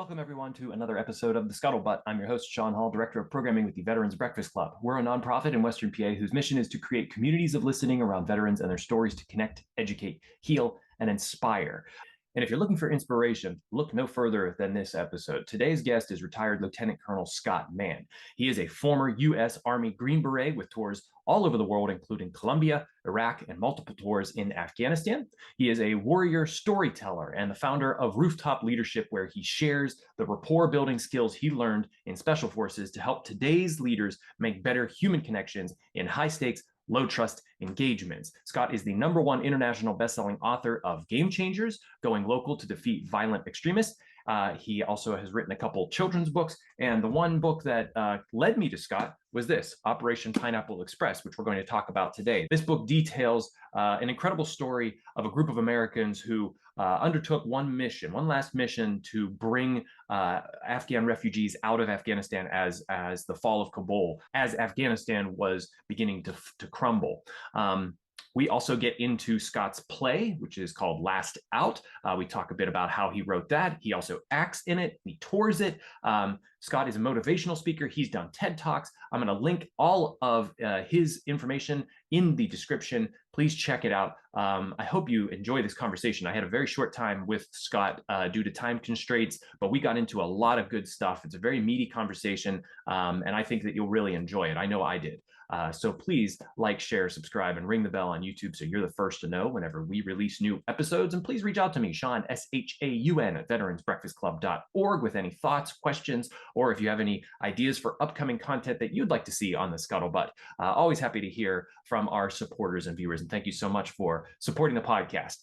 Welcome, everyone, to another episode of the Scuttlebutt. I'm your host, Sean Hall, Director of Programming with the Veterans Breakfast Club. We're a nonprofit in Western PA whose mission is to create communities of listening around veterans and their stories to connect, educate, heal, and inspire. And if you're looking for inspiration, look no further than this episode. Today's guest is retired Lieutenant Colonel Scott Mann. He is a former U.S. Army Green Beret with tours all over the world, including Colombia, Iraq, and multiple tours in Afghanistan. He is a warrior storyteller and the founder of Rooftop Leadership, where he shares the rapport building skills he learned in Special Forces to help today's leaders make better human connections in high stakes, low trust engagements. Scott is the #1 international best-selling author of Game Changers, Going Local to Defeat Violent Extremists. He also has written a couple children's books, and the one book that led me to Scott was this, Operation Pineapple Express, which we're going to talk about today. This book details an incredible story of a group of Americans who undertook one last mission to bring Afghan refugees out of Afghanistan as the fall of Kabul, as Afghanistan was beginning to crumble. We also get into Scott's play, which is called Last Out. We talk a bit about how he wrote that. He also acts in it. He tours it. Scott is a motivational speaker. He's done TED Talks. I'm going to link all of his information in the description. Please check it out. I hope you enjoy this conversation. I had a very short time with Scott due to time constraints, but we got into a lot of good stuff. It's a very meaty conversation, and I think that you'll really enjoy it. I know I did. So please like, share, subscribe, and ring the bell on YouTube so you're the first to know whenever we release new episodes. And please reach out to me, Sean, SHAUN, at veteransbreakfastclub.org with any thoughts, questions, or if you have any ideas for upcoming content that you'd like to see on the Scuttlebutt. Always happy to hear from our supporters and viewers. And thank you so much for supporting the podcast.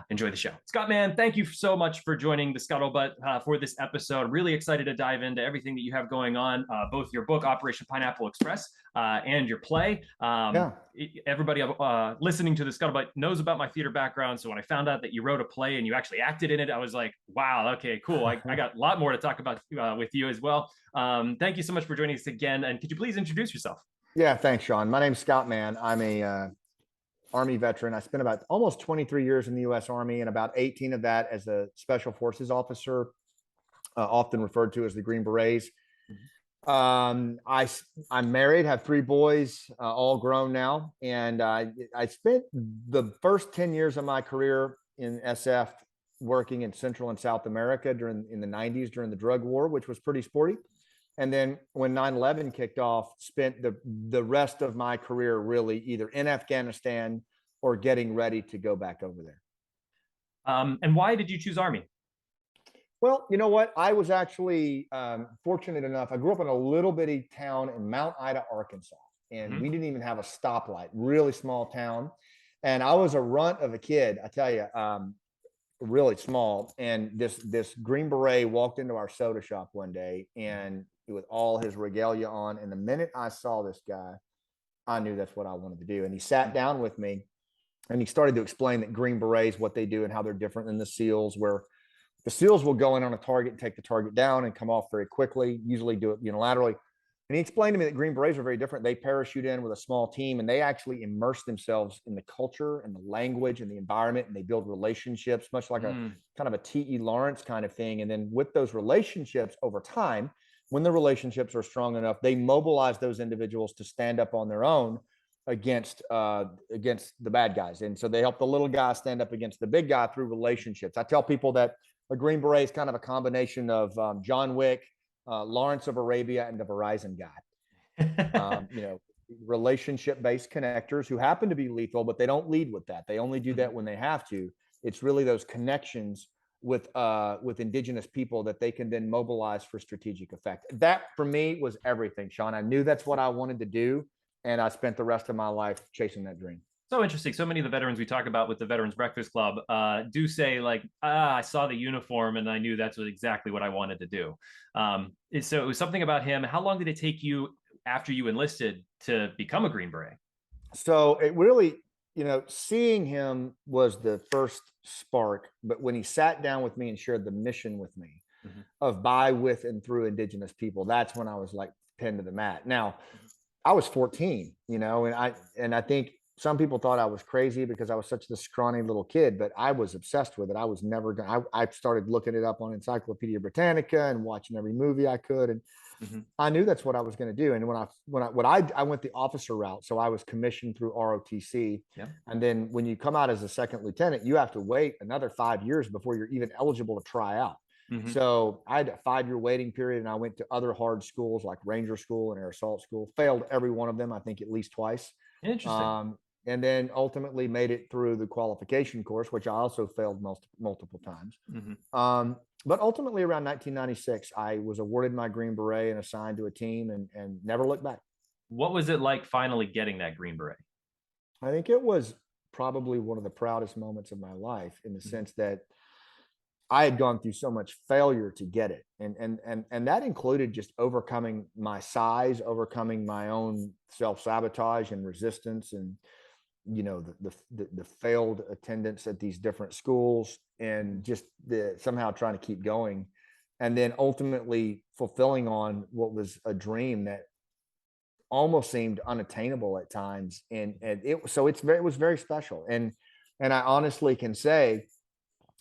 Enjoy the show. Scott Mann, thank you so much for joining the Scuttlebutt for this episode. Really excited to dive into everything that you have going on, both your book, Operation Pineapple Express, and your play. Everybody listening to the Scuttlebutt knows about my theater background. So when I found out that you wrote a play and you actually acted in it, I was like, wow, okay, cool. I got a lot more to talk about with you as well. Thank you so much for joining us again. And could you please introduce yourself? Yeah, thanks, Sean. My name's Scott Mann. I'm a Army veteran. I spent about almost 23 years in the U.S. Army, and about 18 of that as a Special Forces officer, often referred to as the Green Berets. I'm married, have 3 boys, all grown now, and I spent the first 10 years of my career in SF working in Central and South America in the 90s during the drug war, which was pretty sporty. And then when 9/11 kicked off, spent the rest of my career really either in Afghanistan or getting ready to go back over there. And why did you choose Army? Well, you know what? I was actually fortunate enough. I grew up in a little bitty town in Mount Ida, Arkansas, and we didn't even have a stoplight, really small town. And I was a runt of a kid, I tell you, really small. And this Green Beret walked into our soda shop one day and with all his regalia on. And the minute I saw this guy, I knew that's what I wanted to do. And he sat down with me and he started to explain that Green Berets, what they do and how they're different than the SEALs, where the SEALs will go in on a target and take the target down and come off very quickly, usually do it unilaterally. And he explained to me that Green Berets are very different. They parachute in with a small team and they actually immerse themselves in the culture and the language and the environment, and they build relationships, much like a kind of a T.E. Lawrence kind of thing. And then with those relationships over time, when the relationships are strong enough, they mobilize those individuals to stand up on their own against the bad guys. And so they help the little guy stand up against the big guy through relationships. I tell people that a Green Beret is kind of a combination of John Wick, Lawrence of Arabia, and the Verizon guy. Relationship-based connectors who happen to be lethal, but they don't lead with that. They only do that when they have to. It's really those connections with indigenous people that they can then mobilize for strategic effect. That for me was everything, Sean. I knew that's what I wanted to do, and I spent the rest of my life chasing that dream. So interesting. So many of the veterans we talk about with the Veterans Breakfast Club do say like, I saw the uniform and I knew that's exactly what I wanted to do. So it was something about him. How long did it take you after you enlisted to become a Green Beret? So it really, seeing him was the first spark. But when he sat down with me and shared the mission with me of by, with, and through indigenous people, that's when I was like pinned to the mat. Now, I was 14, and I think some people thought I was crazy because I was such this scrawny little kid, but I was obsessed with it. I was never going. I started looking it up on Encyclopedia Britannica and watching every movie I could, and Hmm. I knew that's what I was going to do. And when I went the officer route, so I was commissioned through ROTC, Yeah. and then when you come out as a second lieutenant, you have to wait another 5 years before you're even eligible to try out. Hmm. So I had a 5 year waiting period, and I went to other hard schools like Ranger School and Air Assault School. Failed every one of them, I think, at least twice. Interesting. Um, and then ultimately made it through the qualification course, which I also failed multiple times. Hmm. Um, but ultimately, around 1996, I was awarded my Green Beret and assigned to a team, and never looked back. What was it like finally getting that Green Beret? I think it was probably one of the proudest moments of my life, in the Hmm. sense that I had gone through so much failure to get it. And that included just overcoming my size, overcoming my own self-sabotage and resistance, and the failed attendance at these different schools, and just the somehow trying to keep going, and then ultimately fulfilling on what was a dream that almost seemed unattainable at times. And it was very special. And I honestly can say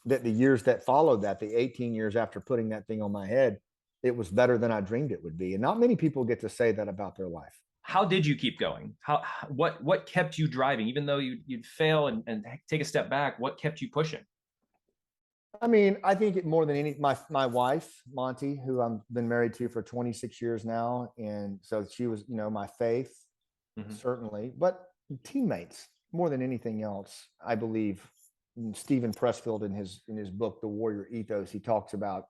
that the years that followed that, the 18 years after putting that thing on my head, it was better than I dreamed it would be. And not many people get to say that about their life. How did you keep going? What kept you driving, even though you'd fail and take a step back? What kept you pushing? I mean, I think it more than any, my wife, Monty, who I've been married to for 26 years now. And so she was, my faith, Hmm. certainly, but teammates more than anything else. I believe Stephen Pressfield, in his book, The Warrior Ethos, he talks about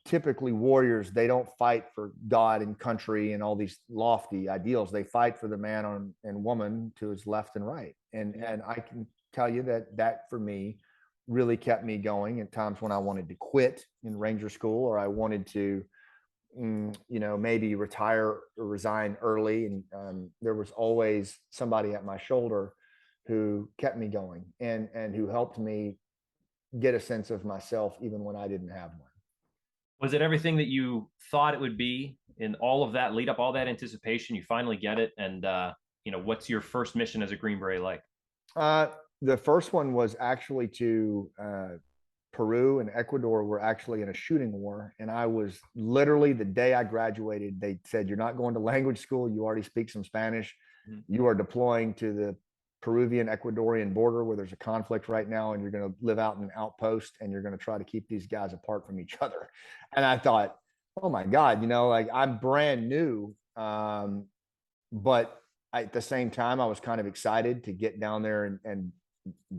typically warriors, they don't fight for God and country and all these lofty ideals. They fight for the man and woman to his left and right. And Yeah. and I can tell you that for me really kept me going at times when I wanted to quit in Ranger School, or I wanted to maybe retire or resign early. And there was always somebody at my shoulder who kept me going, and who helped me get a sense of myself even when I didn't have one. Was it everything that you thought it would be in all of that lead up, all that anticipation? You finally get it, and what's your first mission as a Green Beret like? Uh, the first one was actually to Peru and Ecuador were actually in a shooting war. And I was literally, the day I graduated, they said, "You're not going to language school. You already speak some Spanish. Mhm. You are deploying to the Peruvian Ecuadorian border, where there's a conflict right now, and you're going to live out in an outpost, and you're going to try to keep these guys apart from each other." And I thought, oh my God, like, I'm brand new. But at the same time, I was kind of excited to get down there and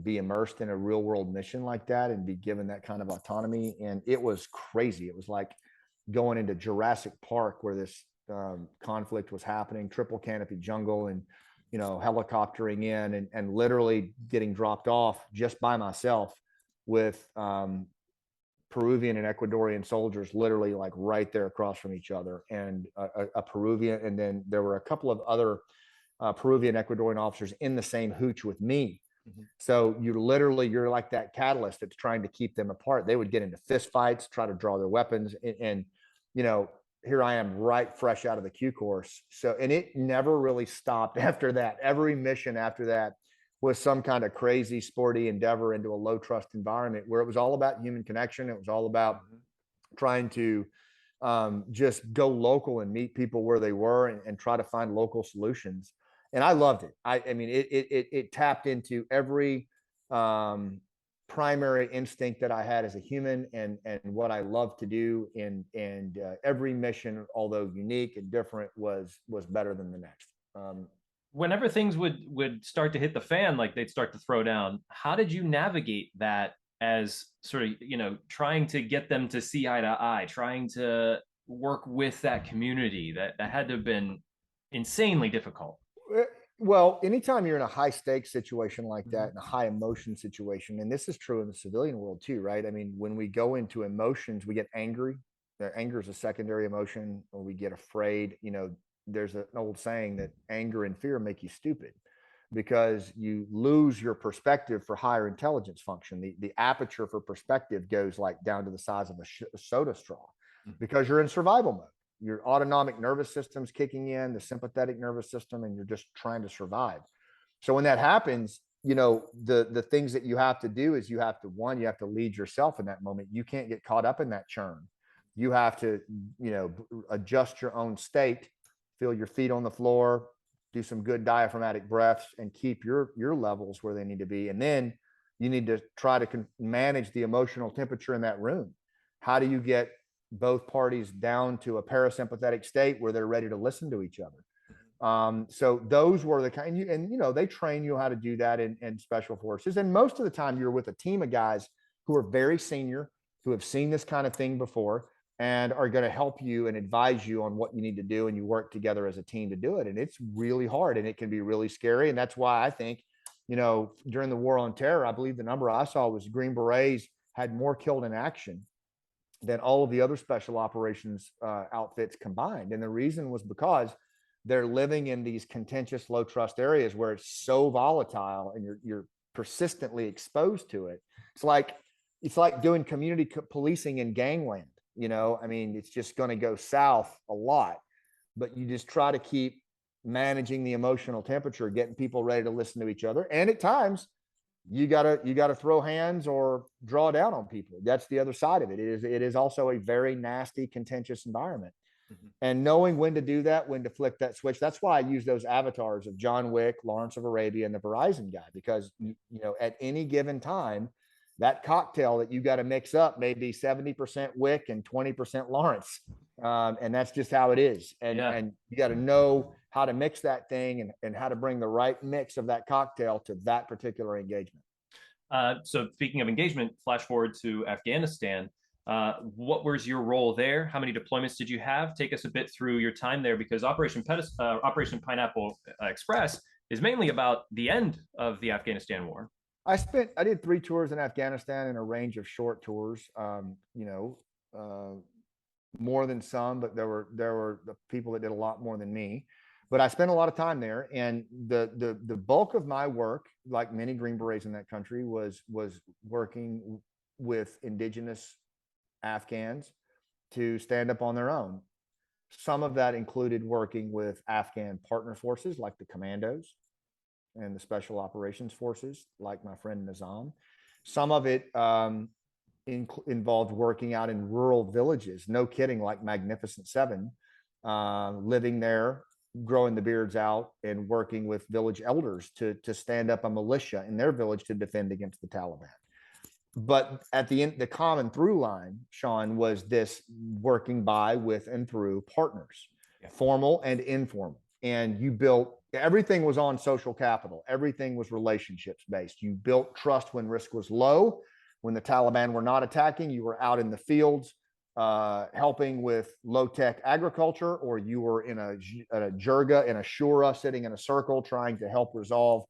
be immersed in a real world mission like that, and be given that kind of autonomy. And it was crazy. It was like going into Jurassic Park, where this conflict was happening, triple canopy jungle, and helicoptering in, and literally getting dropped off just by myself with Peruvian and Ecuadorian soldiers, literally like right there across from each other, and a Peruvian, and then there were a couple of other Peruvian Ecuadorian officers in the same hooch with me. Mhm. So you're like that catalyst that's trying to keep them apart. They would get into fist fights, try to draw their weapons, and you know, here I am, right fresh out of the Q course. So, and it never really stopped after that. Every mission after that was some kind of crazy sporty endeavor into a low trust environment, where it was all about human connection. It was all about Mhm. trying to just go local and meet people where they were, and try to find local solutions. And I loved it. I mean, it tapped into every um, primary instinct that I had as a human, and what I love to do. And every mission, although unique and different, was better than the next. Whenever things would start to hit the fan, like they'd start to throw down, how did you navigate that as sort of trying to get them to see eye to eye, trying to work with that community that had to have been insanely difficult? Eh, Well, anytime you're in a high stakes situation like that, Mhm. in a high emotion situation, and this is true in the civilian world too, right? I mean, when we go into emotions, we get angry. Anger is a secondary emotion, or we get afraid. There's an old saying that anger and fear make you stupid, because you lose your perspective for higher intelligence function. The aperture for perspective goes like down to the size of a soda straw, because you're in survival mode. Your autonomic nervous system's kicking in, the sympathetic nervous system, and you're just trying to survive. So when that happens, the things that you have to do is you have to lead yourself in that moment. You can't get caught up in that churn. You have to, adjust your own state, feel your feet on the floor, do some good diaphragmatic breaths, and keep your levels where they need to be. And then you need to try to manage the emotional temperature in that room. How do you get both parties down to a parasympathetic state where they're ready to listen to each other? So those were the kind, they train you how to do that in special forces. And most of the time you're with a team of guys who are very senior, who have seen this kind of thing before and are going to help you and advise you on what you need to do. And you work together as a team to do it. And it's really hard and it can be really scary. And that's why I think, during the war on terror, I believe the number I saw was Green Berets had more killed in action than all of the other special operations outfits combined. And the reason was because they're living in these contentious, low trust areas where it's so volatile and you're persistently exposed to it. It's like doing community policing in gangland. I mean, it's just going to go south a lot, but you just try to keep managing the emotional temperature, getting people ready to listen to each other. And at times you gotta throw hands or draw down on people. That's the other side of it. It is also a very nasty, contentious environment. Mhm. And knowing when to do that, when to flick that switch. That's why I use those avatars of John Wick, Lawrence of Arabia, and the Verizon guy, because at any given time, that cocktail that you got to mix up may be 70% Wick and 20% Lawrence. And that's just how it is. And you got to know how to mix that thing and how to bring the right mix of that cocktail to that particular engagement. So speaking of engagement, flash forward to Afghanistan. What was your role there? How many deployments did you have? Take us a bit through your time there, because Operation Pineapple Express is mainly about the end of the Afghanistan war. I did 3 tours in Afghanistan and a range of short tours. More than some, but there were the people that did a lot more than me. But I spent a lot of time there, and the bulk of my work, like many Green Berets in that country, was working with indigenous Afghans to stand up on their own. Some of that included working with Afghan partner forces like the commandos and the special operations forces, like my friend Nizam. Some of it involved working out in rural villages. No kidding, like Magnificent Seven, living there, growing the beards out, and working with village elders to stand up a militia in their village to defend against the Taliban. But at the end, the common through line, Sean, was this working by, with, and through partners, formal and informal. And you built, everything was on social capital. Everything was relationships based. You built trust when risk was low. When the Taliban were not attacking, you were out in the fields helping with low-tech agriculture, or you were in a jirga, in a shura, sitting in a circle trying to help resolve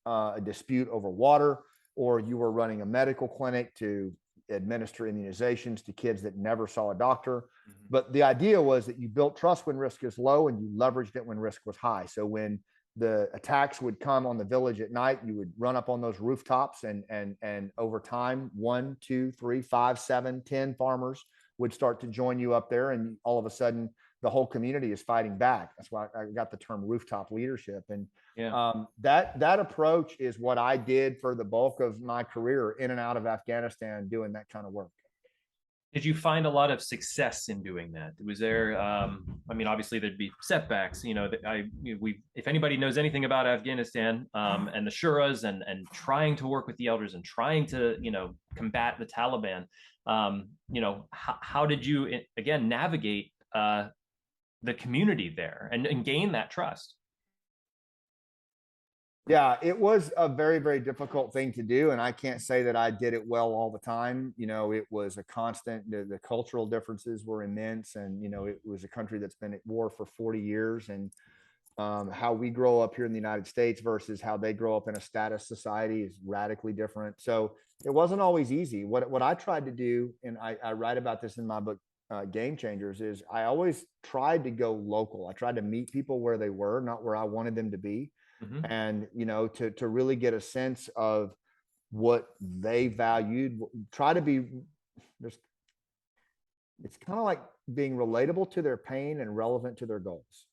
a dispute over water, or you were running a medical clinic to administer immunizations to kids that never saw a doctor. Mm-hmm. But the idea was that you built trust when risk is low and you leveraged it when risk was high. So when the attacks would come on the village at night, you would run up on those rooftops, and over time, 1, 2, 3, 5, 7, 10 farmers would start to join you up there, and all of a sudden the whole community is fighting back. That's why I got the term rooftop leadership. And that approach is what I did for the bulk of my career in and out of Afghanistan, doing that kind of work. Did you find a lot of success in doing that? Was there, I mean, obviously there'd be setbacks, if anybody knows anything about Afghanistan and the Shuras and trying to work with the elders and trying to, combat the Taliban, how did you, again, navigate the community there and gain that trust? Yeah, it was a very, very difficult thing to do. And I can't say that I did it well all the time. It was a constant, the cultural differences were immense. And, it was a country that's been at war for 40 years. And how we grow up here in the United States versus how they grow up in a status society is radically different. So it wasn't always easy. What I tried to do, and I write about this in my book, Game Changers, is I always tried to go local. I tried to meet people where they were, not where I wanted them to be. Mm-hmm. And, to really get a sense of what they valued, try to be, it's kind of like being relatable to their pain and relevant to their goals.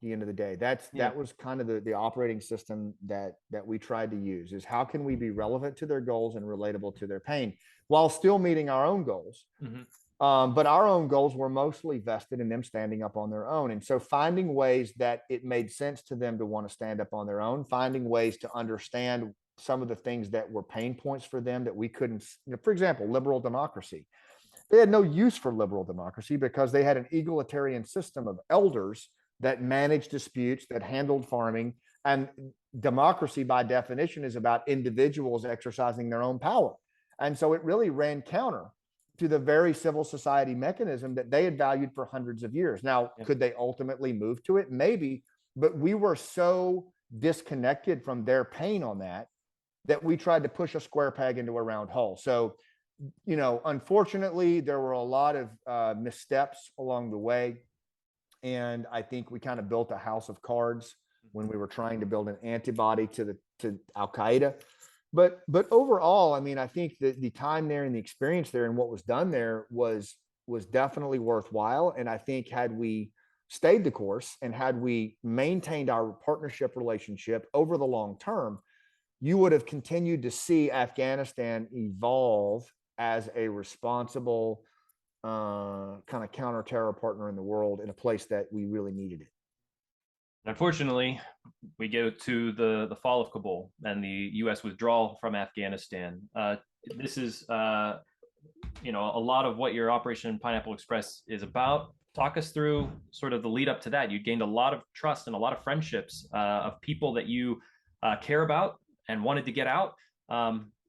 the end of the day. That was kind of the operating system that we tried to use, is how can we be relevant to their goals and relatable to their pain while still meeting our own goals. But our own goals were mostly vested in them standing up on their own. And so finding ways that it made sense to them to want to stand up on their own, finding ways to understand some of the things that were pain points for them that we couldn't, for example, liberal democracy. They had no use for liberal democracy because they had an egalitarian system of elders that managed disputes, that handled farming. And democracy, by definition, is about individuals exercising their own power. And so it really ran counter to the very civil society mechanism that they had valued for hundreds of years. Now, could they ultimately move to it? Maybe, but we were so disconnected from their pain on that we tried to push a square peg into a round hole. So, unfortunately, there were a lot of missteps along the way. And I think we kind of built a house of cards when we were trying to build an antibody to Al Qaeda. But overall, I mean, I think that the time there and the experience there and what was done there was definitely worthwhile. And I think had we stayed the course and had we maintained our partnership relationship over the long term, you would have continued to see Afghanistan evolve as a responsible kind of counter-terror partner in the world, in a place that we really needed it. Unfortunately, we go to the fall of Kabul and the U.S. withdrawal from Afghanistan. This is, a lot of what your Operation Pineapple Express is about. Talk us through sort of the lead up to that. You gained a lot of trust and a lot of friendships of people that you care about and wanted to get out.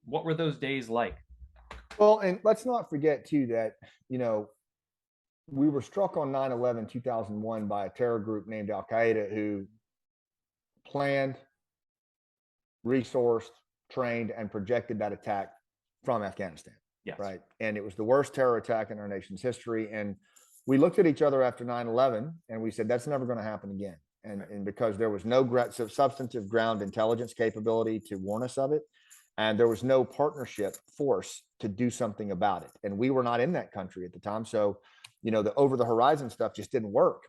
What were those days like? Well, and let's not forget too that, we were struck on 9/11/2001 by a terror group named Al Qaeda, who planned, resourced, trained, and projected that attack from Afghanistan. Yes. Right. And it was the worst terror attack in our nation's history. And we looked at each other after 9/11 and we said, that's never going to happen again. And because there was no substantive ground intelligence capability to warn us of it, and there was no partnership force to do something about it. And we were not in that country at the time. So, the over the horizon stuff just didn't work.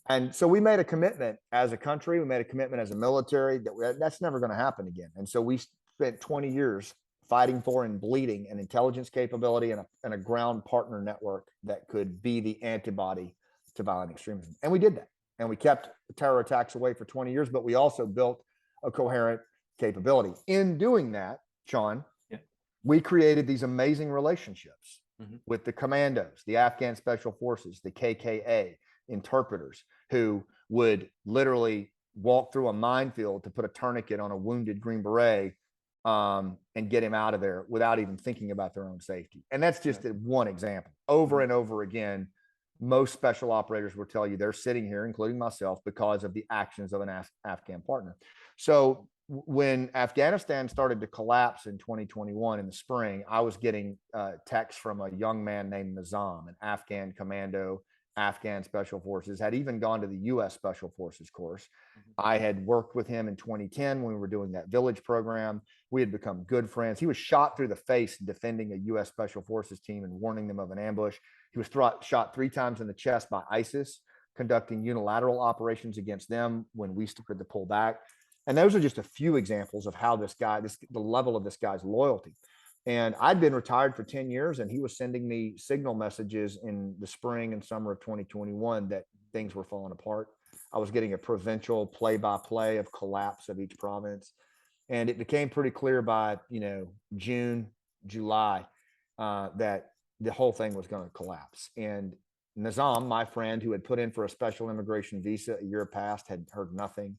And so we made a commitment as a country, we made a commitment as a military that's never going to happen again. And so we spent 20 years fighting for and bleeding an intelligence capability and a ground partner network that could be the antibody to violent extremism. And we did that. And we kept terror attacks away for 20 years, but we also built a coherent capability. In doing that, Sean, we created these amazing relationships with the commandos, the Afghan Special Forces, the KKA, interpreters who would literally walk through a minefield to put a tourniquet on a wounded Green Beret and get him out of there without even thinking about their own safety. And that's just one example. Over and over again, most special operators will tell you they're sitting here, including myself, because of the actions of an Afghan partner. So when Afghanistan started to collapse in 2021 in the spring, I was getting texts from a young man named Nizam, an Afghan commando, Afghan Special Forces, had even gone to the U.S. Special Forces course. I had worked with him in 2010 when we were doing that village program. We had become good friends. He was shot through the face defending a U.S. Special Forces team and warning them of an ambush. He was shot 3 times in the chest by ISIS, conducting unilateral operations against them when we started to pull back. And those are just a few examples of how the level of this guy's loyalty. And I'd been retired for 10 years, and he was sending me signal messages in the spring and summer of 2021 that things were falling apart. I was getting a provincial play-by-play of collapse of each province. And it became pretty clear by, June, July, that the whole thing was going to collapse. And Nizam, my friend who had put in for a special immigration visa a year past, had heard nothing.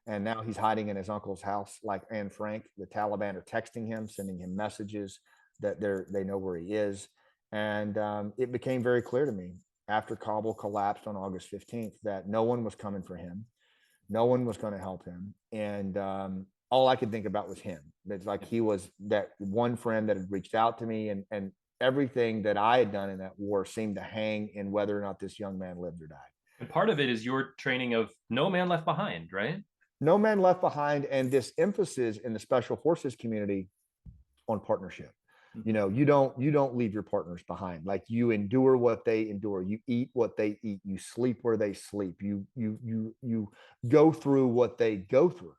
And now he's hiding in his uncle's house, like Anne Frank. The Taliban are texting him, sending him messages that they know where he is. And it became very clear to me after Kabul collapsed on August 15th that no one was coming for him. No one was going to help him. And all I could think about was him. It's like he was that one friend that had reached out to me, and everything that I had done in that war seemed to hang in whether or not this young man lived or died. And part of it is your training of no man left behind, right? No man left behind, and this emphasis in the special forces community on partnership. You know, you don't leave your partners behind. Like, you endure what they endure, you eat what they eat, you sleep where they sleep, you go through what they go through,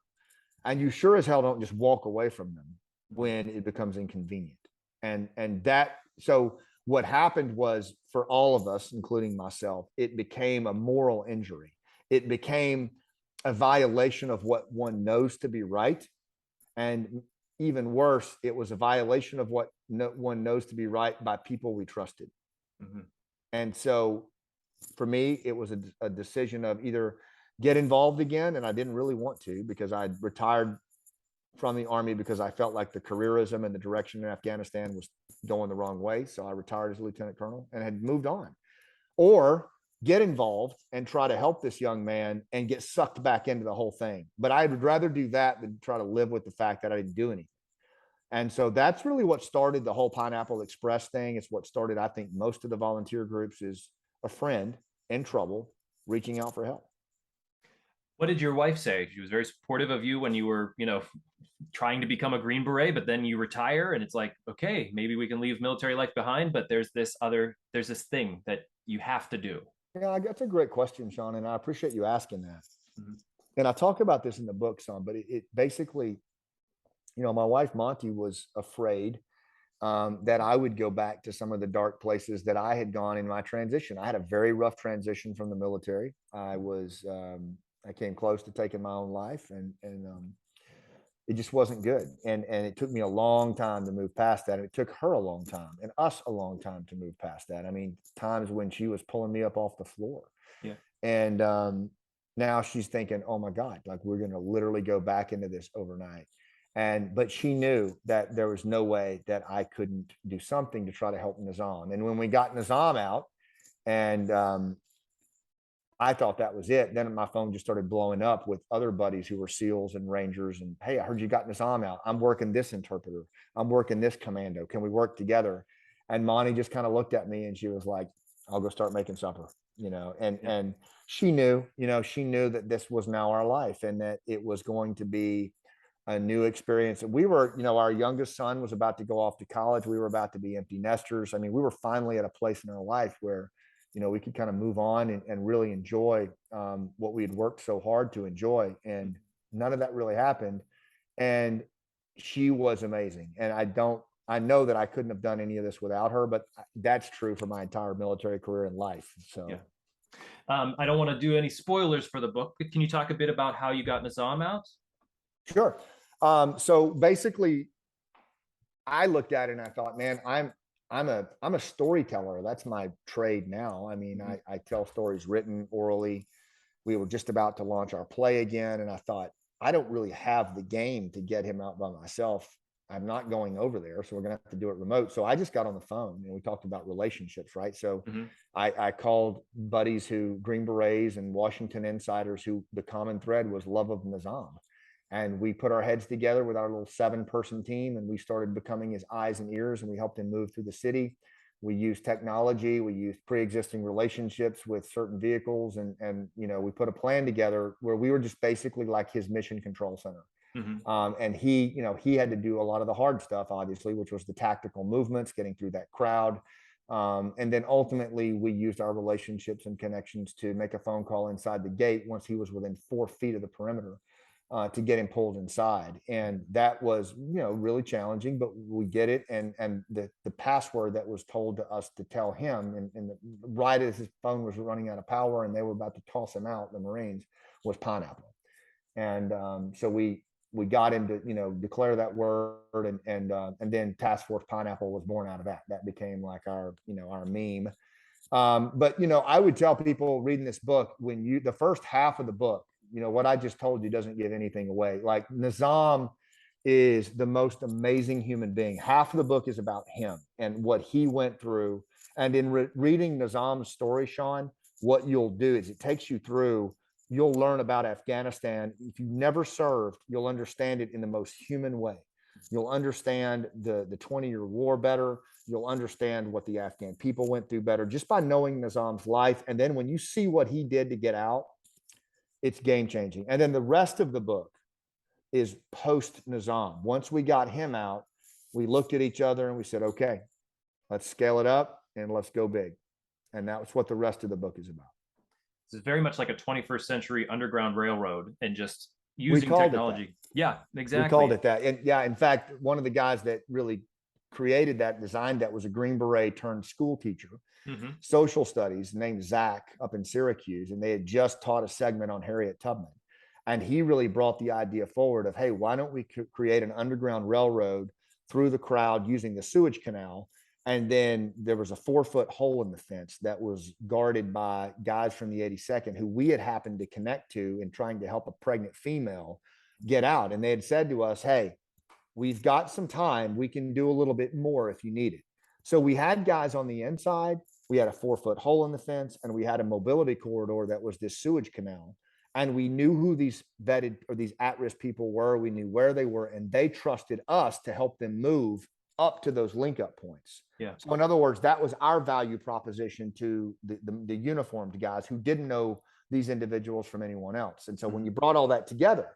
and you sure as hell don't just walk away from them when it becomes inconvenient. And that, so what happened was, for all of us, including myself, it became a moral injury. It became a violation of what one knows to be right. And even worse, it was a violation of what one knows to be right by people we trusted. Mm-hmm. And so for me, it was a decision of either get involved again. And I didn't really want to, because I retired from the Army because I felt like the careerism and the direction in Afghanistan was going the wrong way. So I retired as a lieutenant colonel and had moved on. Or get involved and try to help this young man and get sucked back into the whole thing. But I would rather do that than try to live with the fact that I didn't do anything. And so that's really what started the whole Pineapple Express thing. It's what started, I think, most of the volunteer groups, is a friend in trouble reaching out for help. What did your wife say? She was very supportive of you when you were, trying to become a Green Beret, but then you retire and it's like, okay, maybe we can leave military life behind, but there's this thing that you have to do. Yeah, that's a great question, Sean, and I appreciate you asking that. Mm-hmm. And I talk about this in the book some, but it basically, my wife, Monty, was afraid that I would go back to some of the dark places that I had gone in my transition. I had a very rough transition from the military. I came close to taking my own life, and it just wasn't good. And it took me a long time to move past that. And it took her a long time, and us a long time to move past that. I mean, times when she was pulling me up off the floor. Yeah. And now she's thinking, oh my God, like, we're going to literally go back into this overnight. But she knew that there was no way that I couldn't do something to try to help Nizam. And when we got Nizam out, and I thought that was it, then my phone just started blowing up with other buddies who were SEALs and Rangers. And, hey, I heard you got Nizam out. I'm working this interpreter. I'm working this commando. Can we work together? And Monty just kind of looked at me and she was like, I'll go start making supper, and she knew, she knew that this was now our life, and that it was going to be a new experience. And we were, our youngest son was about to go off to college. We were about to be empty nesters. I mean, we were finally at a place in our life where, we could kind of move on and really enjoy what we had worked so hard to enjoy. And none of that really happened. And she was amazing. And I know that I couldn't have done any of this without her, but that's true for my entire military career and life. So, yeah. I don't want to do any spoilers for the book, but can you talk a bit about how you got Nizam out? Sure. So basically, I looked at it and I thought, man, I'm a storyteller. That's my trade now. I mean, I tell stories written, orally. We were just about to launch our play again, and I thought, I don't really have the game to get him out by myself. I'm not going over there, so we're gonna have to do it remote. So I just got on the phone and we talked about relationships, right? So I called buddies Green Berets and Washington insiders, who the common thread was love of Nizam. And we put our heads together with our little 7-person team, and we started becoming his eyes and ears, and we helped him move through the city. We used technology, we used pre-existing relationships with certain vehicles, and we put a plan together where we were just basically like his mission control center. And he had to do a lot of the hard stuff, obviously, which was the tactical movements, getting through that crowd. And then ultimately we used our relationships and connections to make a phone call inside the gate once he was within 4 feet of the perimeter. To get him pulled inside. And that was, really challenging, but we get it. And the password that was told to us to tell him, and right as his phone was running out of power and they were about to toss him out, the Marines, was pineapple. And so we got him to, declare that word, and then Task Force Pineapple was born out of that. That became like our meme. But I would tell people reading this book, the first half of the book, what I just told you doesn't give anything away. Like, Nizam is the most amazing human being. Half of the book is about him and what he went through. And in reading Nizam's story, Sean, what you'll do is it takes you through, you'll learn about Afghanistan. If you've never served, you'll understand it in the most human way. You'll understand the 20-year war better. You'll understand what the Afghan people went through better just by knowing Nizam's life. And then when you see what he did to get out, it's game changing. And then the rest of the book is post Nizam. Once we got him out, we looked at each other and we said, okay, let's scale it up and let's go big. And that was what the rest of the book is about. It's very much like a 21st century underground railroad and just We using called it that. technology. Yeah, We called exactly. it that. And yeah, in fact, one of the guys that really created that, designed that, was a Green Beret turned school teacher, social studies, named Zach, up in Syracuse. And they had just taught a segment on Harriet Tubman. And he really brought the idea forward of, hey, why don't we create an underground railroad through the crowd using the sewage canal? And then there was a 4-foot hole in the fence that was guarded by guys from the 82nd who we had happened to connect to in trying to help a pregnant female get out. And they had said to us, hey, we've got some time. We can do a little bit more if you need it. So we had guys on the inside. We had a 4-foot hole in the fence, and we had a mobility corridor that was this sewage canal. And we knew who these vetted or these at-risk people were. We knew where they were, and they trusted us to help them move up to those link-up points. Yeah. So in other words, that was our value proposition to the uniformed guys who didn't know these individuals from anyone else. And so when you brought all that together,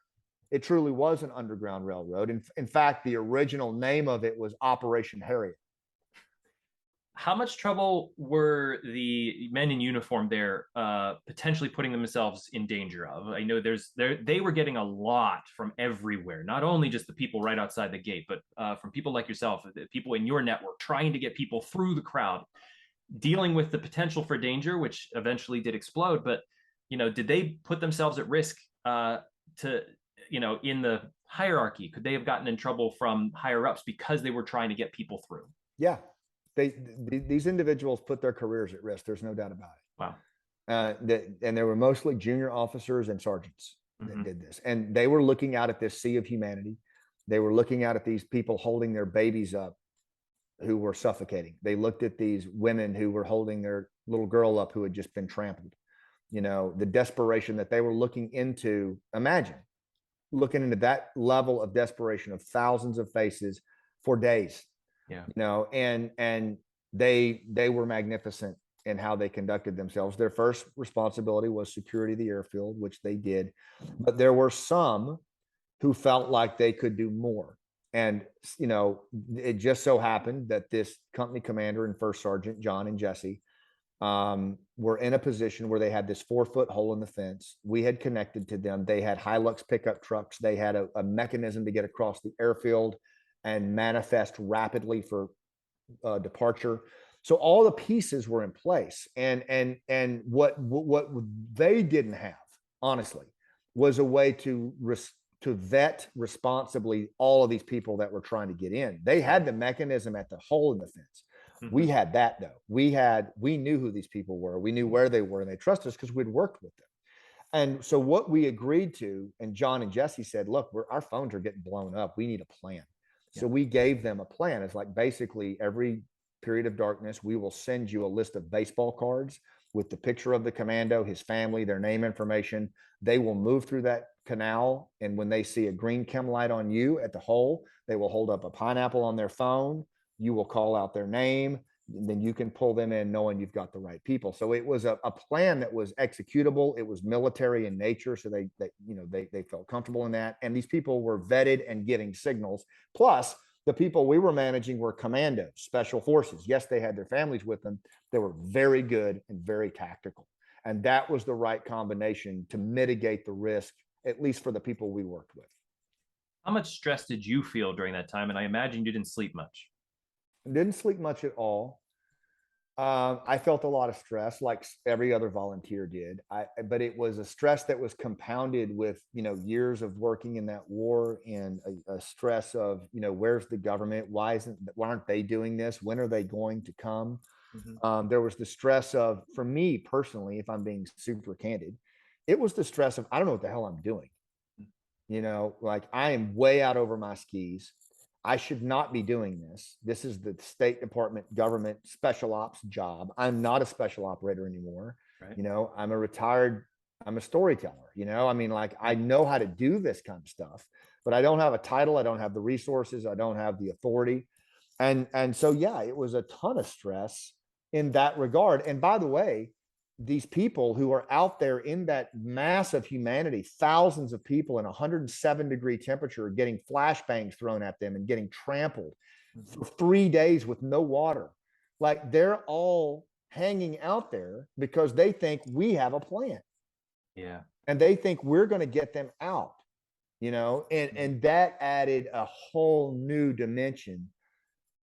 it truly was an underground railroad. In fact, the original name of it was Operation Harriet. How much trouble were the men in uniform there potentially putting themselves in danger of? I know they were getting a lot from everywhere, not only just the people right outside the gate, but from people like yourself, the people in your network, trying to get people through the crowd, dealing with the potential for danger, which eventually did explode. But, did they put themselves at risk to, in the hierarchy? Could they have gotten in trouble from higher ups because they were trying to get people through? Yeah. These individuals put their careers at risk. There's no doubt about it. Wow. And they were mostly junior officers and sergeants that did this. And they were looking out at this sea of humanity. They were looking out at these people holding their babies up who were suffocating. They looked at these women who were holding their little girl up who had just been trampled. The desperation that they were looking into. Imagine looking into that level of desperation of thousands of faces for days. Yeah. And they were magnificent in how they conducted themselves. Their first responsibility was security of the airfield, which they did. But there were some who felt like they could do more. And, it just so happened that this company commander and first sergeant, John and Jesse, were in a position where they had this 4-foot hole in the fence. We had connected to them. They had Hilux pickup trucks. They had a mechanism to get across the airfield and manifest rapidly for departure. So all the pieces were in place. And what they didn't have, honestly, was a way to vet responsibly all of these people that were trying to get in. They had the mechanism at the hole in the fence. We had that though. We knew who these people were. We knew where they were, and they trusted us because we'd worked with them. And so what we agreed to, and John and Jesse said, look, our phones are getting blown up. We need a plan. So we gave them a plan. It's like basically every period of darkness, we will send you a list of baseball cards with the picture of the commando, his family, their name information. They will move through that canal. And when they see a green chem light on you at the hole, they will hold up a pineapple on their phone. You will call out their name. And then you can pull them in knowing you've got the right people. So it was a plan that was executable. It was military in nature. So they felt comfortable in that. And these people were vetted and getting signals. Plus, the people we were managing were commandos, special forces. Yes, they had their families with them. They were very good and very tactical. And that was the right combination to mitigate the risk, at least for the people we worked with. How much stress did you feel during that time? And I imagine you didn't sleep much. Didn't sleep much at all. I felt a lot of stress, like every other volunteer did. But it was a stress that was compounded with, years of working in that war, and a stress of, where's the government? Why aren't they doing this? When are they going to come? There was the stress of, for me personally, if I'm being super candid, it was the stress of, I don't know what the hell I'm doing. Like I am way out over my skis. I should not be doing this. This is the State Department government special ops job. I'm not a special operator anymore. Right. I'm a storyteller. I know how to do this kind of stuff, but I don't have a title. I don't have the resources. I don't have the authority. And so, yeah, it was a ton of stress in that regard. And by the way, these people who are out there in that mass of humanity, thousands of people in 107-degree temperature, getting flashbangs thrown at them and getting trampled. for 3 days with no water. Like they're all hanging out there because they think we have a plan Yeah. and they think we're going to get them out, and that added a whole new dimension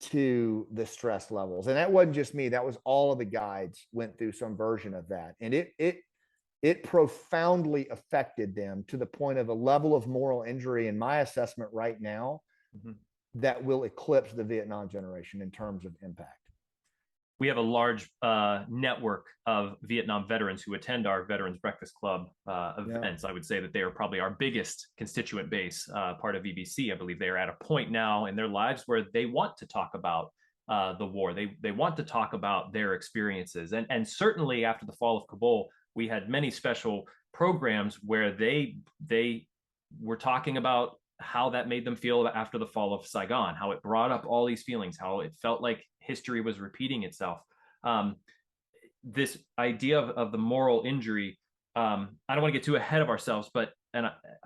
to the stress levels. And that wasn't just me, that was all of the guides went through some version of that. And it profoundly affected them to the point of a level of moral injury in my assessment right now that will eclipse the Vietnam generation in terms of impact. We have a large network of Vietnam veterans who attend our Veterans Breakfast Club events. I would say that they are probably our biggest constituent base, part of VBC. I believe they are at a point now in their lives where they want to talk about the war. They want to talk about their experiences. And certainly after the fall of Kabul, we had many special programs where they were talking about how that made them feel after the fall of Saigon, how it brought up all these feelings, how it felt like history was repeating itself. This idea of the moral injury, I don't want to get too ahead of ourselves, but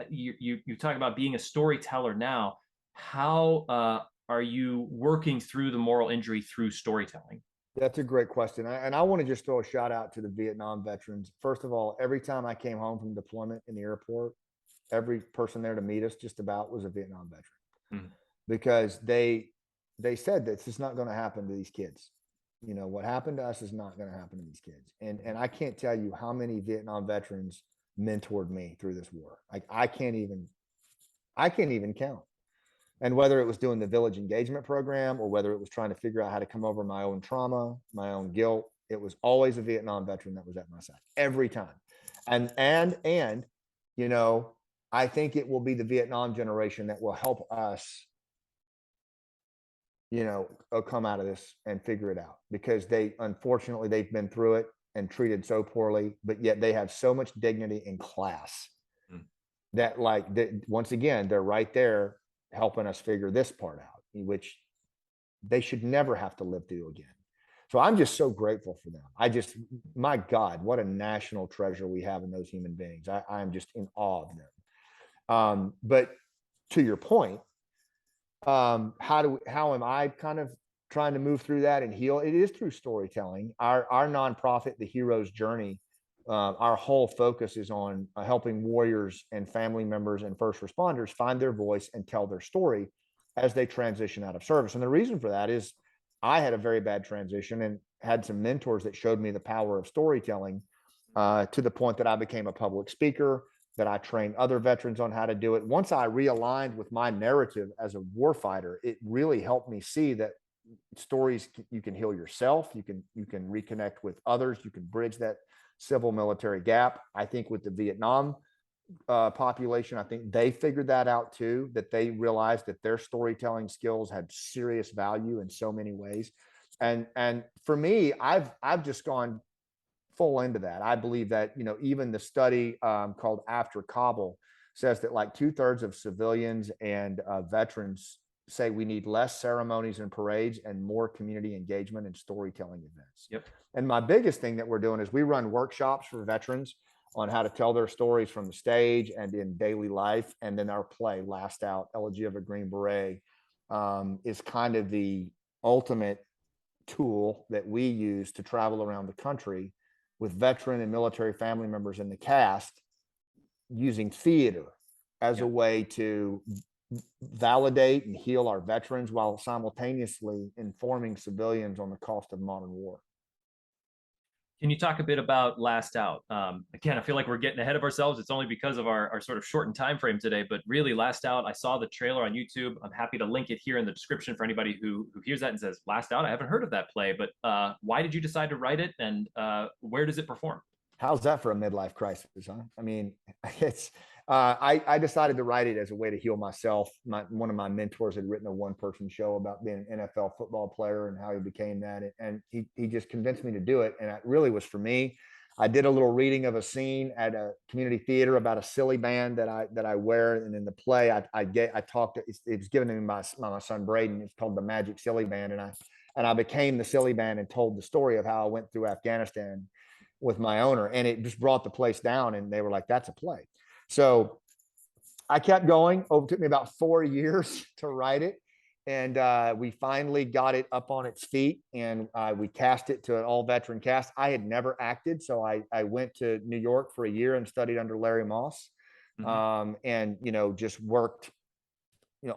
you talk about being a storyteller now. How are you working through the moral injury through storytelling? That's a great question. And I want to just throw a shout out to the Vietnam veterans. First of all, every time I came home from deployment in the airport, every person there to meet us just about was a Vietnam veteran because they said that this is not going to happen to these kids. What happened to us is not going to happen to these kids. And I can't tell you how many Vietnam veterans mentored me through this war. Like I can't even count. And whether it was doing the village engagement program or whether it was trying to figure out how to come over my own trauma, my own guilt, it was always a Vietnam veteran that was at my side every time. And I think it will be the Vietnam generation that will help us, come out of this and figure it out because unfortunately, they've been through it and treated so poorly, but yet they have so much dignity in class that once again, they're right there helping us figure this part out, which they should never have to live through again. So I'm just so grateful for them. My God, what a national treasure we have in those human beings. I'm just in awe of them. But to your point, how am I kind of trying to move through that and heal? It is through storytelling. Our nonprofit, The Hero's Journey, our whole focus is on helping warriors and family members and first responders find their voice and tell their story as they transition out of service. And the reason for that is I had a very bad transition and had some mentors that showed me the power of storytelling to the point that I became a public speaker, that I trained other veterans on how to do it. Once I realigned with my narrative as a warfighter, it really helped me see that stories, you can heal yourself, you can reconnect with others, you can bridge that civil military gap. I think with the Vietnam population, I think they figured that out too, that they realized that their storytelling skills had serious value in so many ways. And for me, I've just gone full into that. I believe that, even the study called After Kabul says that like 2/3 of civilians and veterans say we need less ceremonies and parades and more community engagement and storytelling events. Yep. And my biggest thing that we're doing is we run workshops for veterans on how to tell their stories from the stage and in daily life. And then our play, Last Out, Elegy of a Green Beret, is kind of the ultimate tool that we use to travel around the country with veteran and military family members in the cast, using theater as a way to validate and heal our veterans while simultaneously informing civilians on the cost of modern war. Can you talk a bit about Last Out? Again, I feel like we're getting ahead of ourselves. It's only because of our sort of shortened time frame today, but really Last Out, I saw the trailer on YouTube. I'm happy to link it here in the description for anybody who hears that and says, Last Out, I haven't heard of that play, but why did you decide to write it and where does it perform? How's that for a midlife crisis, huh? I mean, it's I decided to write it as a way to heal myself. One of my mentors had written a one-person show about being an NFL football player and how he became that. And he just convinced me to do it. And it really was for me. I did a little reading of a scene at a community theater about a silly band that I wear. And in the play, I talked, it was given to me by my son, Braden. It's called the Magic Silly Band. And I became the silly band and told the story of how I went through Afghanistan with my owner. And it just brought the place down. And they were like, that's a play. So I kept going. It took me about 4 years to write it. And we finally got it up on its feet, and we cast it to an all-veteran cast. I had never acted, so I went to New York for a year and studied under Larry Moss, and just worked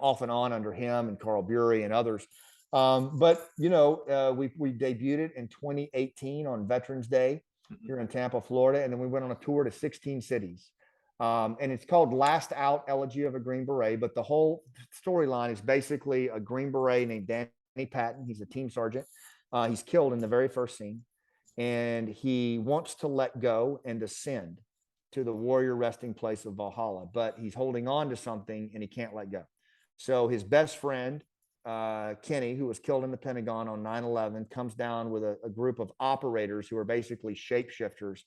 off and on under him and Carl Bury and others. But we debuted it in 2018 on Veterans Day here in Tampa, Florida, and then we went on a tour to 16 cities. And it's called Last Out, Elegy of a Green Beret. But the whole storyline is basically a Green Beret named Danny Patton. He's a team sergeant. He's killed in the very first scene, and he wants to let go and ascend to the warrior resting place of Valhalla, but he's holding on to something and he can't let go. So his best friend, Kenny, who was killed in the Pentagon on 9/11, comes down with a group of operators who are basically shapeshifters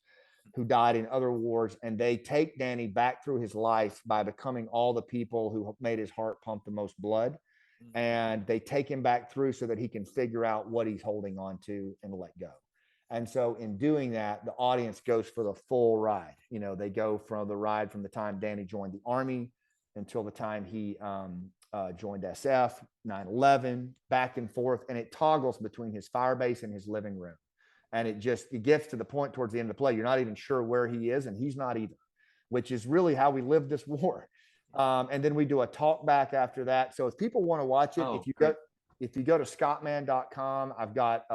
who died in other wars, and they take Danny back through his life by becoming all the people who made his heart pump the most blood. And they take him back through so that he can figure out what he's holding on to and let go. And so in doing that, the audience goes for the full ride. They go from the ride from the time Danny joined the Army until the time he joined SF, 9/11, back and forth. And it toggles between his firebase and his living room. And it gets to the point towards the end of the play, you're not even sure where he is, and he's not either, which is really how we live this war. And then we do a talk back after that. So if people want to watch it, if you go to scottmann.com, I've got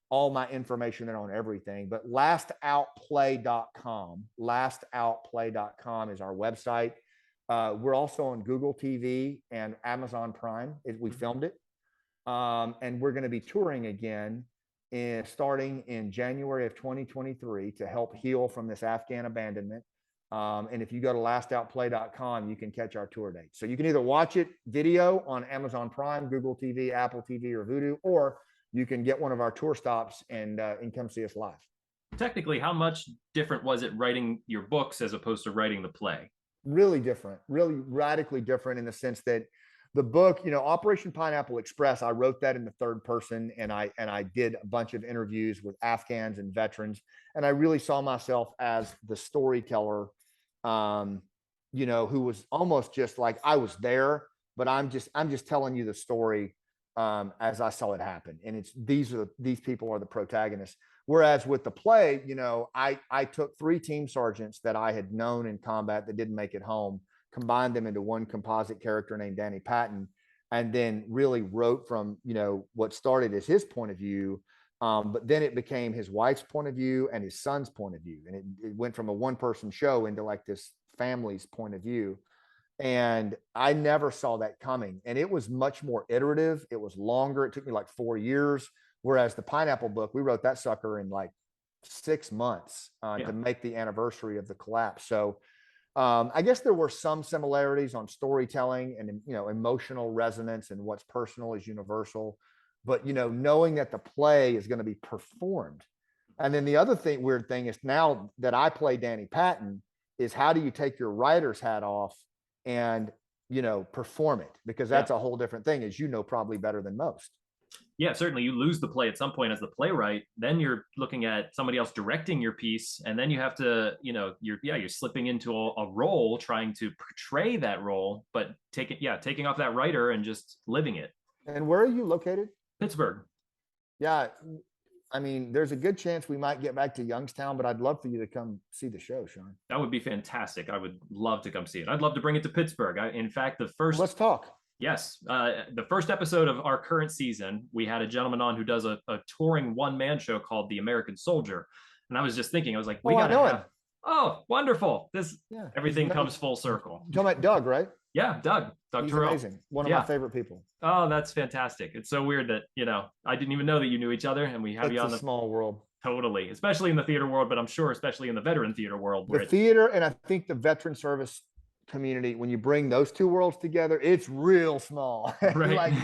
all my information there on everything. But lastoutplay.com is our website. We're also on Google TV and Amazon Prime. We filmed it. And we're going to be touring again starting in January of 2023 to help heal from this Afghan abandonment. And if you go to lastoutplay.com, you can catch our tour dates. So you can either watch it video on Amazon Prime, Google TV, Apple TV, or Vudu, or you can get one of our tour stops and come see us live. Technically, how much different was it writing your books as opposed to writing the play? Really different, really radically different in the sense that the book, Operation Pineapple Express, I wrote that in the third person, and I did a bunch of interviews with Afghans and veterans, and I really saw myself as the storyteller, who was almost just like I was there, but I'm just telling you the story as I saw it happen, and these people are the protagonists. Whereas with the play, I took 3 team sergeants that I had known in combat that didn't make it home, combined them into one composite character named Danny Patton, and then really wrote from, what started as his point of view, but then it became his wife's point of view and his son's point of view. And it went from a one-person show into like this family's point of view. And I never saw that coming. And it was much more iterative. It was longer. It took me like 4 years. Whereas the Pineapple book, we wrote that sucker in like 6 months to make the anniversary of the collapse. So I guess there were some similarities on storytelling and emotional resonance, and what's personal is universal. But knowing that the play is going to be performed, and then the other weird thing is now that I play Danny Patton, is how do you take your writer's hat off and perform it? Because that's a whole different thing, as probably better than most. Yeah, certainly. You lose the play at some point as the playwright. Then you're looking at somebody else directing your piece, and then you have to, you're slipping into a role, trying to portray that role, but taking off that writer and just living it. And where are you located? Pittsburgh. Yeah, I mean, there's a good chance we might get back to Youngstown, but I'd love for you to come see the show, Sean. That would be fantastic. I would love to come see it. I'd love to bring it to Pittsburgh. In fact, the first. Let's talk. Yes. The first episode of our current season, we had a gentleman on who does a touring one-man show called The American Soldier. And I was just thinking, I was like, we got to have. Oh, wonderful. Everything comes full circle. You're talking about Doug, right? Yeah, Doug He's Terrell. Amazing. One of my favorite people. Oh, that's fantastic. It's so weird that, I didn't even know that you knew each other, and we have you on the small world. Totally. Especially in the theater world, but I'm sure especially in the veteran theater world. The theater, and I think the veteran service community, when you bring those two worlds together, it's real small. Right.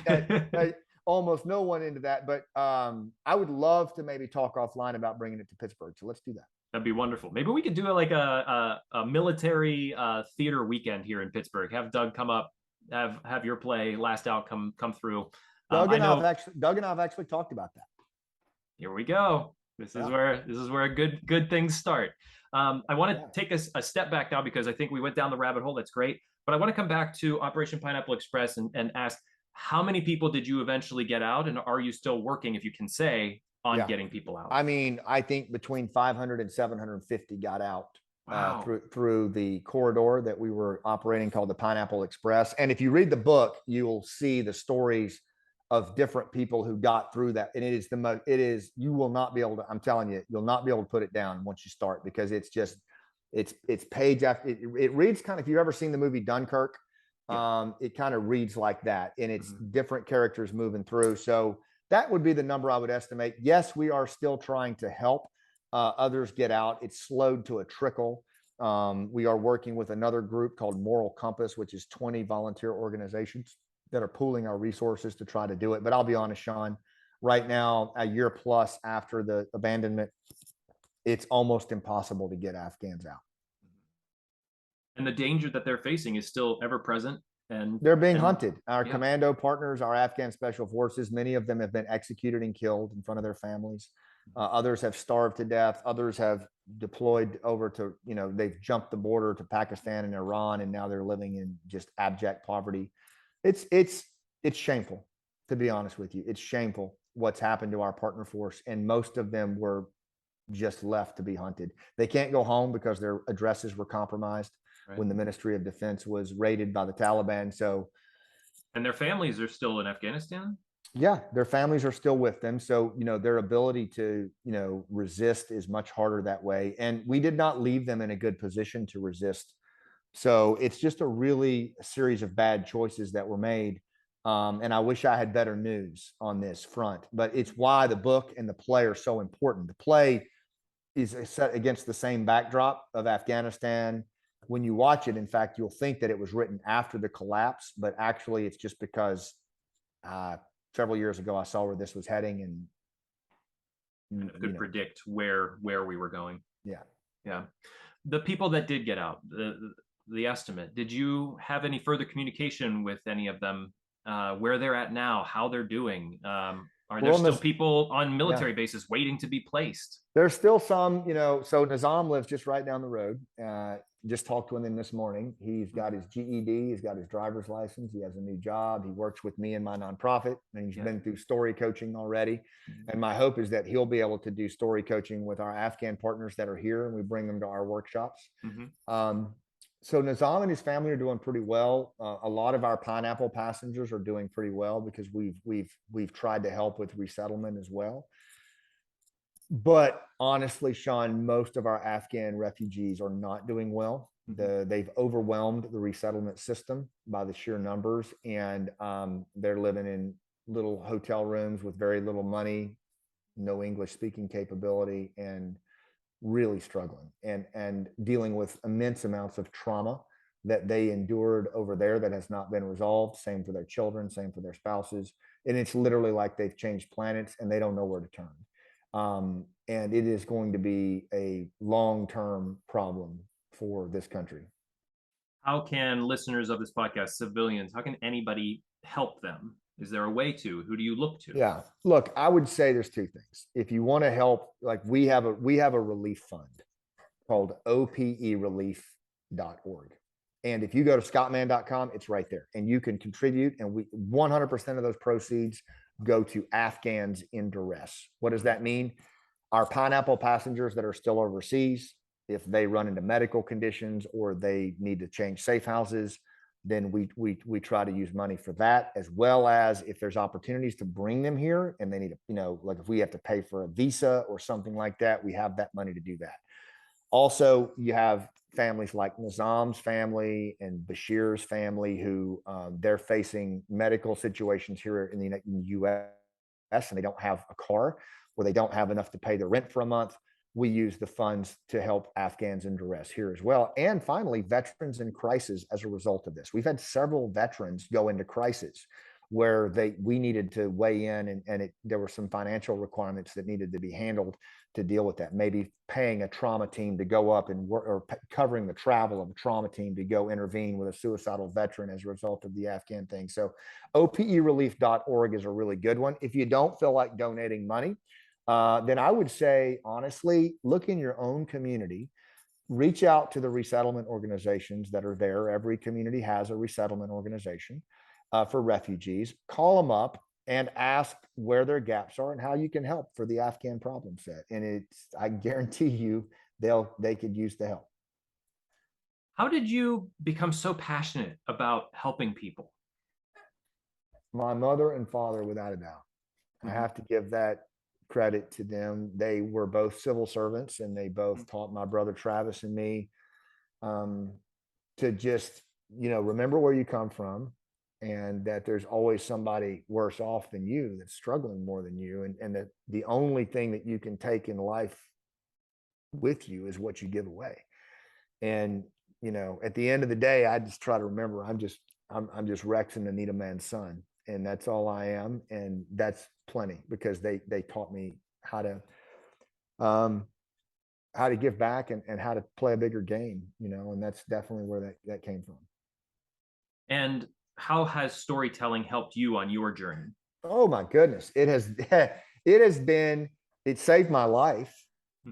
like almost no one into that. But I would love to maybe talk offline about bringing it to Pittsburgh. So let's do that. That'd be wonderful. Maybe we could do like a military theater weekend here in Pittsburgh. Have Doug come up, have your play Last Out come through. Doug and I have actually talked about that. Here we go. This is where good things start. I want to take a step back now, because I think we went down the rabbit hole. That's great. But I want to come back to Operation Pineapple Express and ask, How many people did you eventually get out, and are you still working, if you can say, on Yeah. getting people out? I mean, I think between 500 and 750 got out Wow. through the corridor that we were operating called the Pineapple Express. And if you read the book, you'll see the stories of different people who got through that. And it is the most, it is, you will not be able to, I'm telling you, you'll not be able to put it down once you start, because it's just, it's page after, it reads kind of, if you've ever seen the movie Dunkirk, Yeah. it kind of reads like that, and it's Mhm. different characters moving through. So that would be the number I would estimate. Yes, we are still trying to help others get out. It's slowed to a trickle. We are working with another group called Moral Compass, which is 20 volunteer organizations that are pooling our resources to try to do it. But I'll be honest, Sean, right now, a year plus after the abandonment, it's almost impossible to get Afghans out. And the danger that they're facing is still ever present. And They're being and hunted. Our yeah. commando partners, our Afghan special forces, many of them have been executed and killed in front of their families. Others have starved to death. Others have deployed over to, they've jumped the border to Pakistan and Iran, and now they're living in just abject poverty. It's shameful, to be honest with you. It's shameful what's happened to our partner force, and most of them were just left to be hunted. They can't go home because their addresses were compromised Right. when the Ministry of Defense was raided by the Taliban. So, and their families are still in Afghanistan. yeah, their families are still with them. So, their ability to, resist is much harder that way. And we did not leave them in a good position to resist. So it's just a really series of bad choices that were made. And I wish I had better news on this front, but it's why the book and the play are so important. The play is set against the same backdrop of Afghanistan. When you watch it, in fact, you'll think that it was written after the collapse, but actually it's just because several years ago I saw where this was heading, and could predict where we were going. Yeah. Yeah. The people that did get out, the estimate, did you have any further communication with any of them, where they're at now, how they're doing? Are there still people on military bases waiting to be placed? There's still some, so Nizam lives just right down the road. Just talked to him this morning. He's got his GED, he's got his driver's license, he has a new job. He works with me and my nonprofit, and he's been through story coaching already. And my hope is that he'll be able to do story coaching with our Afghan partners that are here, and we bring them to our workshops. So Nizam and his family are doing pretty well. A lot of our Pineapple passengers are doing pretty well because we've tried to help with resettlement as well. But honestly, Sean, most of our Afghan refugees are not doing well. They've overwhelmed the resettlement system by the sheer numbers, and they're living in little hotel rooms with very little money, no English speaking capability, and really struggling and dealing with immense amounts of trauma that they endured over there that has not been resolved. Same for their children, same for their spouses. And it's literally like they've changed planets and they don't know where to turn. And it is going to be a long-term problem for this country. How can listeners of this podcast, civilians, how can anybody help them? Is there a way to? Who do you look to? Yeah. Look, I would say there's two things. If you want to help, like we have a relief fund called operelief.org. And if you go to scottmann.com, it's right there. And you can contribute, and we 100% of those proceeds go to Afghans in duress. What does that mean? Our Pineapple passengers that are still overseas, if they run into medical conditions or they need to change safe houses, then we try to use money for that, as well as if there's opportunities to bring them here and they need to, like if we have to pay for a visa or something like that, we have that money to do that. Also, you have families like Nizam's family and Bashir's family who they're facing medical situations here in the U.S. and they don't have a car, or they don't have enough to pay the rent for a month. We use the funds to help Afghans in duress here as well. And finally, veterans in crisis as a result of this. We've had several veterans go into crisis where we needed to weigh in, and there were some financial requirements that needed to be handled to deal with that. Maybe paying a trauma team to go up and work, or covering the travel of a trauma team to go intervene with a suicidal veteran as a result of the Afghan thing. So operelief.org is a really good one. If you don't feel like donating money, then I would say, honestly, look in your own community, reach out to the resettlement organizations that are there. Every community has a resettlement organization, for refugees. Call them up and ask where their gaps are and how you can help for the Afghan problem set. And I guarantee you, they could use the help. How did you become so passionate about helping people? My mother and father, without a doubt. I Mm-hmm. have to give that credit to them. They were both civil servants, and they both Mm-hmm. taught my brother Travis and me um, to just, remember where you come from, and that there's always somebody worse off than you that's struggling more than you. And that the only thing that you can take in life with you is what you give away. And, at the end of the day, I just try to remember I'm just Rex and Anita Mann's son. And that's all I am. And that's plenty, because they taught me um, how to give back, and how to play a bigger game, and that's definitely where that came from. And how has storytelling helped you on your journey? Oh my goodness. It saved my life.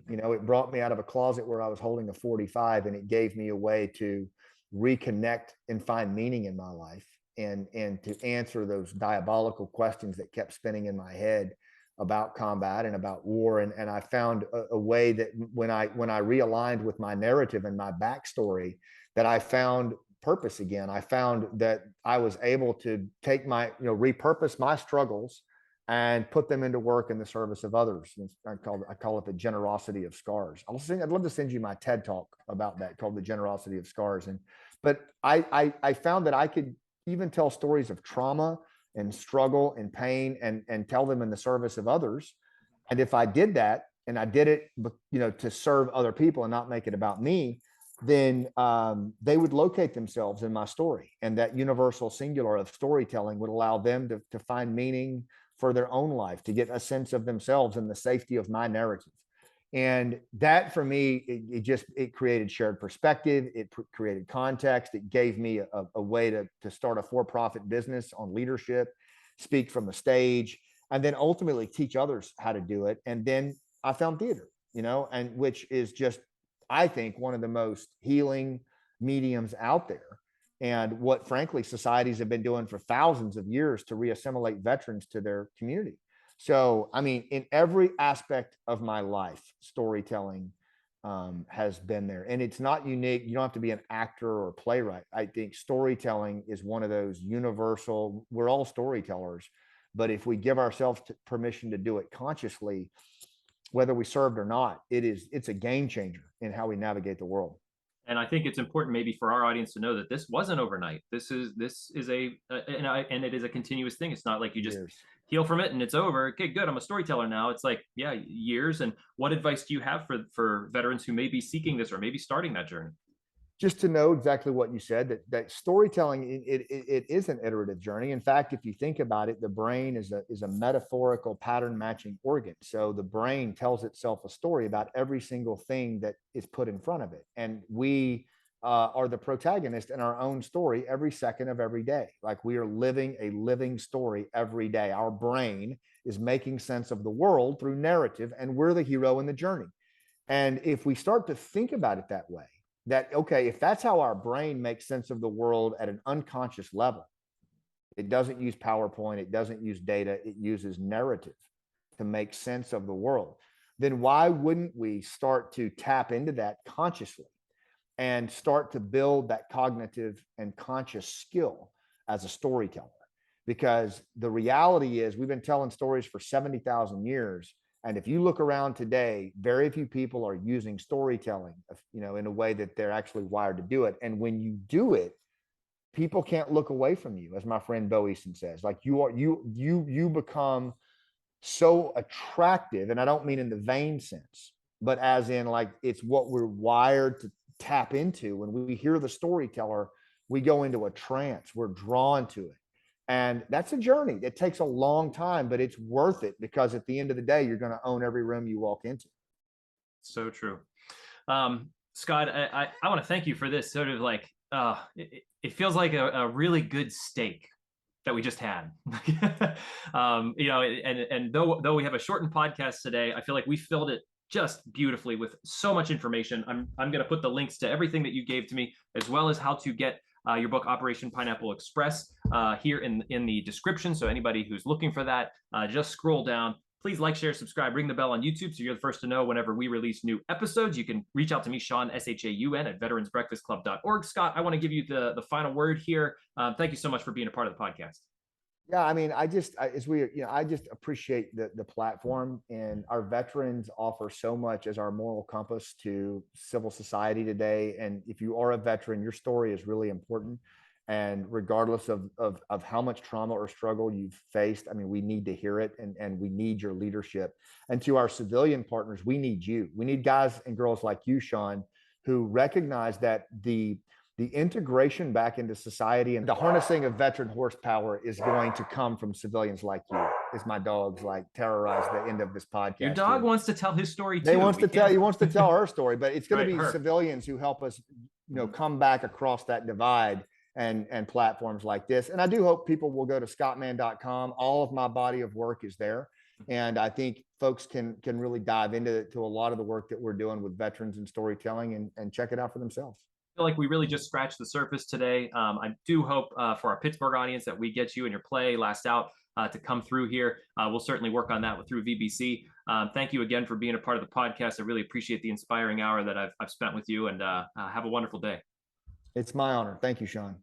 It brought me out of a closet where I was holding a 45, and it gave me a way to reconnect and find meaning in my life, and to answer those diabolical questions that kept spinning in my head about combat and about war. And I found a way that when I realigned with my narrative and my backstory, that I found purpose again. I found that I was able to take repurpose my struggles and put them into work in the service of others. I call it the generosity of scars. I'd love to send you my TED talk about that, called the generosity of scars. But I found that I could even tell stories of trauma and struggle and pain, and tell them in the service of others. And if I did that, and I did it, to serve other people and not make it about me, then they would locate themselves in my story. And that universal singular of storytelling would allow them to find meaning for their own life, to get a sense of themselves in the safety of my narrative. And that, for me, it created shared perspective. It created context. It gave me a way to start a for-profit business on leadership, speak from the stage, and then ultimately teach others how to do it. And then I found theater, and which is just, I think, one of the most healing mediums out there. And what, frankly, societies have been doing for thousands of years to reassimilate veterans to their community. So, I mean, in every aspect of my life, storytelling has been there. And it's not unique. You don't have to be an actor or a playwright. I think storytelling is one of those universal, we're all storytellers. But if we give ourselves permission to do it consciously, whether we served or not, it's a game changer in how we navigate the world. And I think it's important maybe for our audience to know that this wasn't overnight. This is and it is a continuous thing. It's not like you just Years. heal from it and it's over. Okay, good. I'm a storyteller now. It's like, yeah, years. And what advice do you have for veterans who may be seeking this or maybe starting that journey? Just to know exactly what you said, that storytelling, it is an iterative journey. In fact, if you think about it, the brain is a metaphorical pattern matching organ. So the brain tells itself a story about every single thing that is put in front of it, and we are the protagonist in our own story every second of every day. Like, we are living a living story every day. Our brain is making sense of the world through narrative, and we're the hero in the journey. And if we start to think about it that way, that, okay, if that's how our brain makes sense of the world at an unconscious level, it doesn't use PowerPoint, it doesn't use data, it uses narrative to make sense of the world, then why wouldn't we start to tap into that consciously and start to build that cognitive and conscious skill as a storyteller? Because the reality is, we've been telling stories for 70,000 years. And if you look around today, very few people are using storytelling, in a way that they're actually wired to do it. And when you do it, people can't look away from you, as my friend Bo Easton says. Like, you become so attractive, and I don't mean in the vain sense, but as in, like, it's what we're wired to tap into. When we hear the storyteller, we go into a trance, we're drawn to it. And that's a journey. It takes a long time, but it's worth it, because at the end of the day, you're going to own every room you walk into. So true. Scott, I want to thank you for this sort of like, it feels like a really good steak that we just had. And though we have a shortened podcast today, I feel like we filled it just beautifully with so much information. I'm going to put the links to everything that you gave to me, as well as how to get your book, Operation Pineapple Express, here in the description. So anybody who's looking for that, just scroll down. Please like, share, subscribe, ring the bell on YouTube so you're the first to know whenever we release new episodes. You can reach out to me, Sean, S-H-A-U-N, at veteransbreakfastclub.org. Scott, I want to give you the final word here. Thank you so much for being a part of the podcast. Yeah, I mean, I just appreciate the platform, and our veterans offer so much as our moral compass to civil society today. And if you are a veteran, your story is really important. And regardless of how much trauma or struggle you've faced, I mean, we need to hear it, and we need your leadership. And to our civilian partners, we need you. We need guys and girls like you, Sean, who recognize that the integration back into society and the harnessing of veteran horsepower is going to come from civilians like you. As my dogs like terrorize the end of this podcast. Your dog wants to tell his story too. He wants to tell her story, but it's going to be her. civilians who help us, come back across that divide and platforms like this. And I do hope people will go to scottmann.com. All of my body of work is there. And I think folks can really dive into a lot of the work that we're doing with veterans and storytelling and check it out for themselves. Feel like we really just scratched the surface today. I do hope for our Pittsburgh audience that we get you and your play Last Out to come through here. We'll certainly work on that through VBC. Thank you again for being a part of the podcast. I really appreciate the inspiring hour that I've spent with you, and have a wonderful day. It's my honor. Thank you, Sean.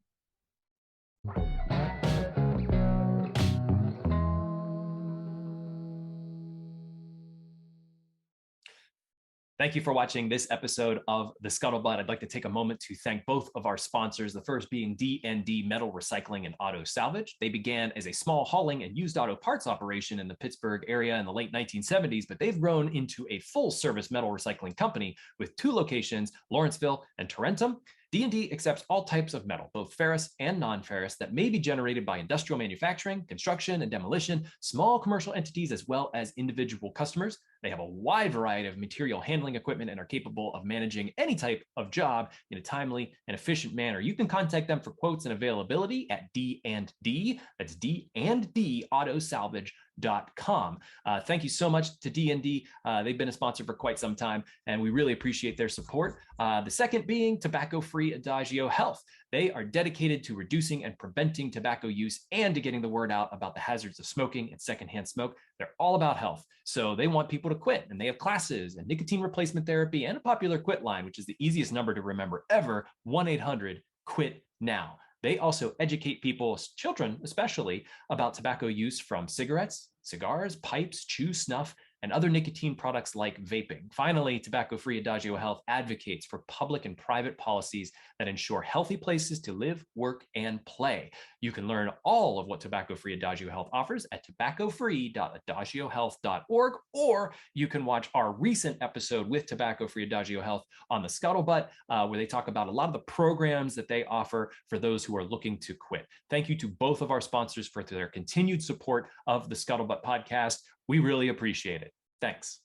Thank you for watching this episode of The Scuttlebutt. I'd like to take a moment to thank both of our sponsors, the first being D&D Metal Recycling and Auto Salvage. They began as a small hauling and used auto parts operation in the Pittsburgh area in the late 1970s, but they've grown into a full-service metal recycling company with 2 locations, Lawrenceville and Tarentum. D&D accepts all types of metal, both ferrous and non-ferrous, that may be generated by industrial manufacturing, construction, and demolition, small commercial entities, as well as individual customers. They have a wide variety of material handling equipment and are capable of managing any type of job in a timely and efficient manner. You can contact them for quotes and availability at D&D. That's D&D Autosalvage.com. Thank you so much to D&D. They've been a sponsor for quite some time, and we really appreciate their support. The second being tobacco-free Adagio Health. They are dedicated to reducing and preventing tobacco use and to getting the word out about the hazards of smoking and secondhand smoke. They're all about health. So they want people to quit, and they have classes and nicotine replacement therapy and a popular quit line, which is the easiest number to remember ever, 1-800-QUIT-NOW. They also educate people, children especially, about tobacco use from cigarettes, cigars, pipes, chew, snuff, and other nicotine products like vaping. Finally, Tobacco-Free Adagio Health advocates for public and private policies that ensure healthy places to live, work, and play. You can learn all of what Tobacco-Free Adagio Health offers at tobaccofree.adagiohealth.org, or you can watch our recent episode with Tobacco-Free Adagio Health on the Scuttlebutt, where they talk about a lot of the programs that they offer for those who are looking to quit. Thank you to both of our sponsors for their continued support of the Scuttlebutt podcast. We really appreciate it. Thanks.